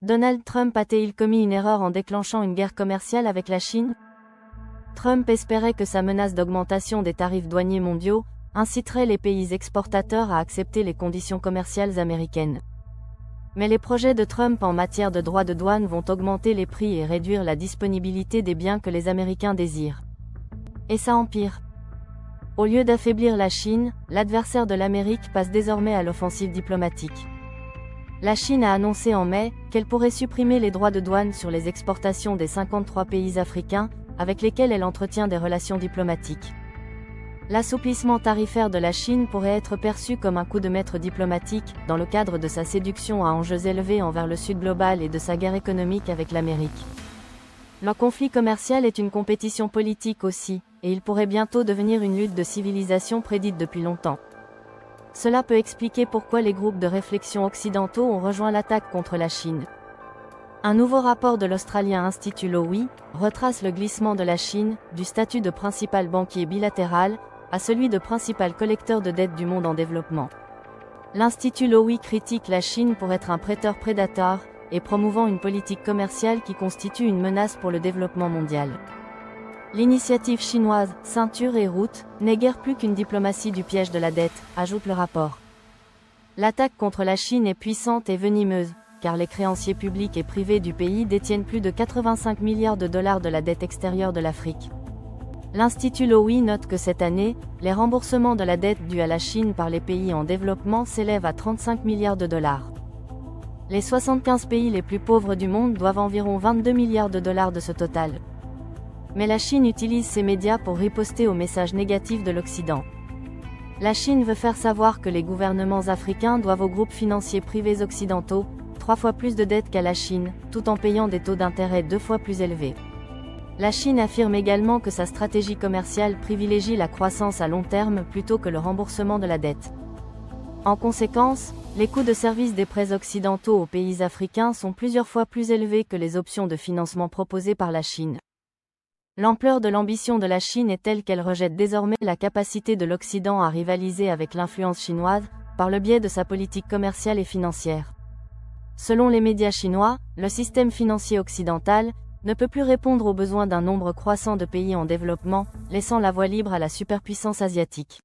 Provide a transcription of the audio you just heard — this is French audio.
Donald Trump a-t-il commis une erreur en déclenchant une guerre commerciale avec la Chine? Trump espérait que sa menace d'augmentation des tarifs douaniers mondiaux inciterait les pays exportateurs à accepter les conditions commerciales américaines. Mais les projets de Trump en matière de droits de douane vont augmenter les prix et réduire la disponibilité des biens que les Américains désirent. Et ça empire. Au lieu d'affaiblir la Chine, l'adversaire de l'Amérique passe désormais à l'offensive diplomatique. La Chine a annoncé en mai qu'elle pourrait supprimer les droits de douane sur les exportations des 53 pays africains, avec lesquels elle entretient des relations diplomatiques. L'assouplissement tarifaire de la Chine pourrait être perçu comme un coup de maître diplomatique, dans le cadre de sa séduction à enjeux élevés envers le Sud global et de sa guerre économique avec l'Amérique. Leur conflit commercial est une compétition politique aussi, et il pourrait bientôt devenir une lutte de civilisation prédite depuis longtemps. Cela peut expliquer pourquoi les groupes de réflexion occidentaux ont rejoint l'attaque contre la Chine. Un nouveau rapport de l'Australien Institut Lowy retrace le glissement de la Chine, du statut de principal banquier bilatéral, à celui de principal collecteur de dettes du monde en développement. L'Institut Lowy critique la Chine pour être un prêteur prédateur, et promouvant une politique commerciale qui constitue une menace pour le développement mondial. L'initiative chinoise, ceinture et route, n'est guère plus qu'une diplomatie du piège de la dette, ajoute le rapport. L'attaque contre la Chine est puissante et venimeuse, car les créanciers publics et privés du pays détiennent plus de 85 milliards de dollars de la dette extérieure de l'Afrique. L'Institut Lowy note que cette année, les remboursements de la dette due à la Chine par les pays en développement s'élèvent à 35 milliards de dollars. Les 75 pays les plus pauvres du monde doivent environ 22 milliards de dollars de ce total. Mais la Chine utilise ces médias pour riposter aux messages négatifs de l'Occident. La Chine veut faire savoir que les gouvernements africains doivent aux groupes financiers privés occidentaux 3 fois plus de dettes qu'à la Chine, tout en payant des taux d'intérêt 2 fois plus élevés. La Chine affirme également que sa stratégie commerciale privilégie la croissance à long terme plutôt que le remboursement de la dette. En conséquence, les coûts de service des prêts occidentaux aux pays africains sont plusieurs fois plus élevés que les options de financement proposées par la Chine. L'ampleur de l'ambition de la Chine est telle qu'elle rejette désormais la capacité de l'Occident à rivaliser avec l'influence chinoise, par le biais de sa politique commerciale et financière. Selon les médias chinois, le système financier occidental ne peut plus répondre aux besoins d'un nombre croissant de pays en développement, laissant la voie libre à la superpuissance asiatique.